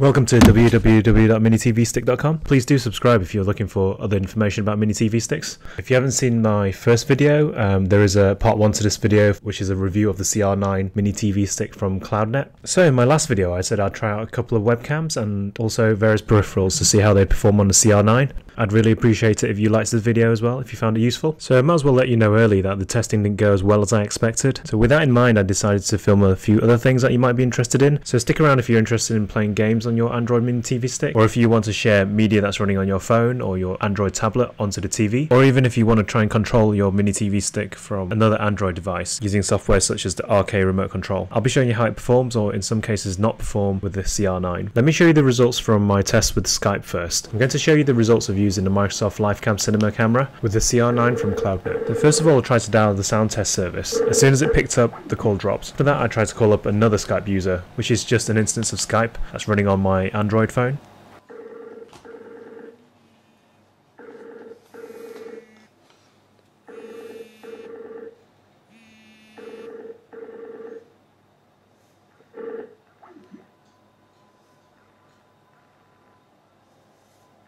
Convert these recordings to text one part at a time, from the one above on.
Welcome to www.minitvstick.com. Please do subscribe if you're looking for other information about mini TV sticks. If you haven't seen my first video, there is a part 1 to this video, which is a review of the CR9 mini TV stick from Cloudnet. So in my last video, I said I'd try out a couple of webcams and also various peripherals to see how they perform on the CR9. I'd really appreciate it if you liked this video as well, if you found it useful. So I might as well let you know early that the testing didn't go as well as I expected. So with that in mind, I decided to film a few other things that you might be interested in. So stick around if you're interested in playing games on your Android mini TV stick, or if you want to share media that's running on your phone or your Android tablet onto the TV, or even if you want to try and control your mini TV stick from another Android device using software such as the RKRemoteControl. I'll be showing you how it performs, or in some cases not perform, with the CR9. Let me show you the results from my test with Skype first. I'm going to show you the results of using the Microsoft Webcam cinema camera with the CR9 from Cloudnet. So first of all, I tried to download the sound test service. As soon as it picked up, the call dropped. For that, I tried to call up another Skype user, which is just an instance of Skype that's running on my Android phone.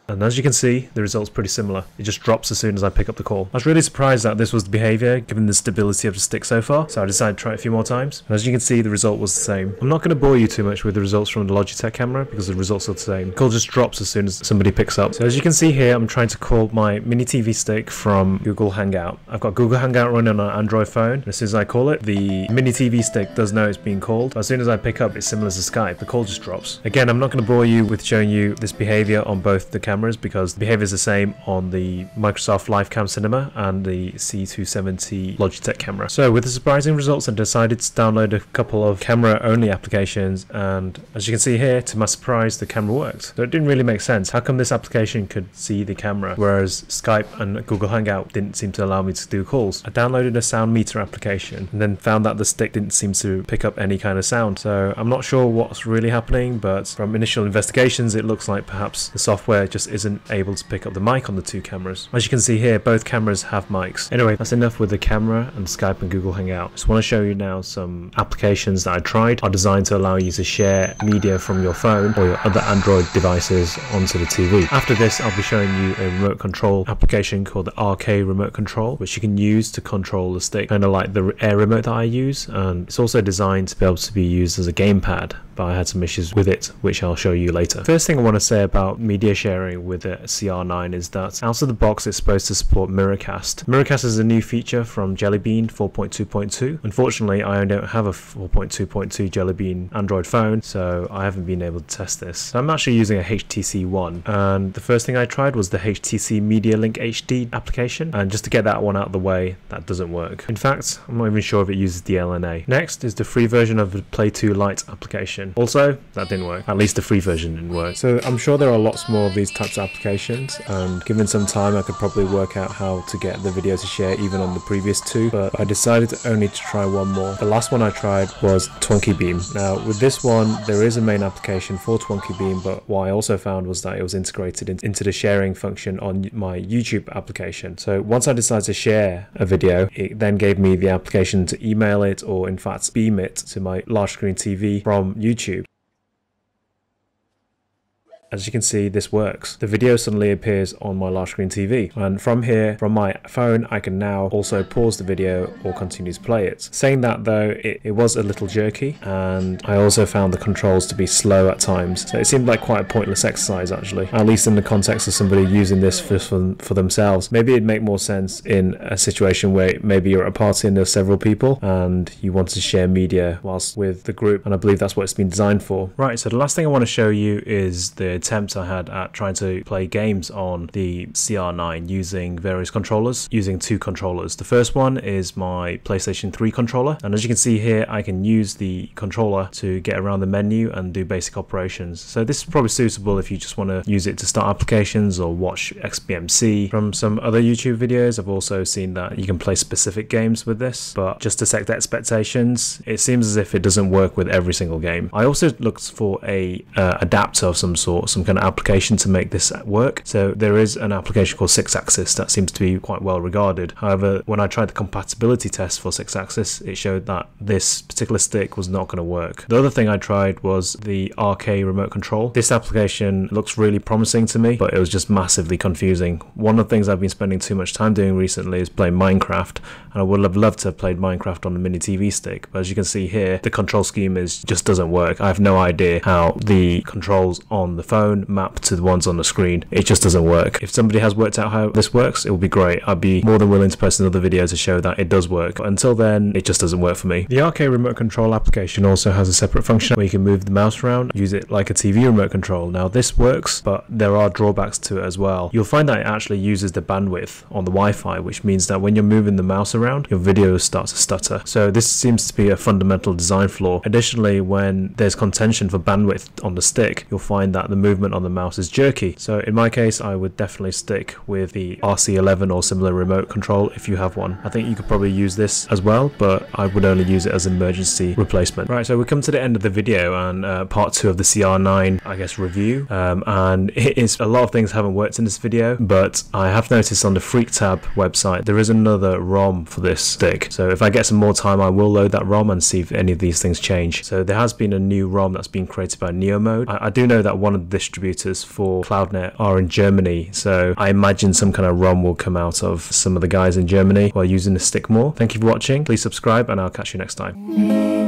And as you can see, the result's pretty similar. It just drops as soon as I pick up the call. I was really surprised that this was the behaviour, given the stability of the stick so far, so I decided to try it a few more times. And as you can see, the result was the same. I'm not going to bore you too much with the results from the Logitech camera, because the results are the same. The call just drops as soon as somebody picks up. So as you can see here, I'm trying to call my mini TV stick from Google Hangout. I've got Google Hangout running on an Android phone, and as soon as I call it, the mini TV stick does know it's being called. But as soon as I pick up, it's similar to Skype. The call just drops. Again, I'm not going to bore you with showing you this behaviour on both the cameras, because the behaviour is the same on the Microsoft Webcam Cinema and the C270 Logitech camera. So with the surprising results, I decided to download a couple of camera only applications, and as you can see here, to my surprise, the camera worked. So it didn't really make sense. How come this application could see the camera, whereas Skype and Google Hangout didn't seem to allow me to do calls? I downloaded a sound meter application and then found that the stick didn't seem to pick up any kind of sound. So I'm not sure what's really happening, but from initial investigations, it looks like perhaps the software just isn't able to pick up the mic on the two cameras. As you can see here, both cameras have mics. Anyway, that's enough with the camera and Skype and Google Hangout. Just want to show you now some applications that I tried are designed to allow you to share media from your phone or your other Android devices onto the TV. After this, I'll be showing you a remote control application called the RKRemoteControl, which you can use to control the stick, kind of like the Air remote that I use, and it's also designed to be able to be used as a gamepad, but I had some issues with it, which I'll show you later. First thing I want to say about media sharing with the CR9 is that out of the box it's supposed to support Miracast. Miracast is a new feature from Jelly Bean 4.2.2. Unfortunately, I don't have a 4.2.2 Jelly Bean Android phone, so I haven't been able to test this. So I'm actually using a HTC One, and the first thing I tried was the HTC Media Link HD application, and just to get that one out of the way, that doesn't work. In fact, I'm not even sure if it uses DLNA. Next is the free version of the Play 2 Lite application. Also, that didn't work. At least the free version didn't work. So I'm sure there are lots more of these types of applications, and given some time I could probably work out how to get the video to share even on the previous two, but I decided only to try one more. The last one I tried was Twunky Beam. Now with this one, there is a main application for Twunky Beam, but what I also found was that it was integrated into the sharing function on my YouTube application. So once I decided to share a video, it then gave me the application to email it, or in fact beam it to my large screen TV from YouTube. As you can see, this works. The video suddenly appears on my large screen TV, and from here, from my phone, I can now also pause the video or continue to play it. Saying that though, it was a little jerky, and I also found the controls to be slow at times, so it seemed like quite a pointless exercise actually, at least in the context of somebody using this for themselves. Maybe it'd make more sense in a situation where maybe you're at a party and there's several people and you want to share media whilst with the group, and I believe that's what it's been designed for. Right, so the last thing I want to show you is the attempts I had at trying to play games on the CR9 using various controllers, using two controllers. The first one is my PlayStation 3 controller, and as you can see here, I can use the controller to get around the menu and do basic operations. So this is probably suitable if you just want to use it to start applications or watch XBMC. From some other YouTube videos, I've also seen that you can play specific games with this, but just to set expectations, it seems as if it doesn't work with every single game. I also looked for a adapter of some sort, some kind of application to make this work. So there is an application called 6-axis that seems to be quite well regarded. However, when I tried the compatibility test for 6-axis, it showed that this particular stick was not going to work. The other thing I tried was the RKRemoteControl. This application looks really promising to me, but it was just massively confusing. One of the things I've been spending too much time doing recently is playing Minecraft, and I would have loved to have played Minecraft on the mini TV stick, but as you can see here, the control scheme just doesn't work. I have no idea how the controls on the phone map to the ones on the screen. It just doesn't work. If somebody has worked out how this works, it will be great. I'd be more than willing to post another video to show that it does work, but until then, it just doesn't work for me. The RKRemoteControl application also has a separate function where you can move the mouse around, use it like a TV remote control. Now this works, but there are drawbacks to it as well. You'll find that it actually uses the bandwidth on the Wi-Fi, which means that when you're moving the mouse around, your video starts to stutter. So this seems to be a fundamental design flaw. Additionally, when there's contention for bandwidth on the stick, you'll find that the movement on the mouse is jerky. So in my case, I would definitely stick with the RC11 or similar remote control if you have one. I think you could probably use this as well, but I would only use it as an emergency replacement. Right, so we come to the end of the video and part 2 of the CR9, I guess, review. And it is a lot of things haven't worked in this video, but I have noticed on the FreakTab website there is another ROM for this stick. So if I get some more time, I will load that ROM and see if any of these things change. So there has been a new ROM that's been created by NeoMode. I do know that one of the distributors for Cloudnet are in Germany, so I imagine some kind of ROM will come out of some of the guys in Germany who are using the stick more. Thank you for watching. Please subscribe, and I'll catch you next time.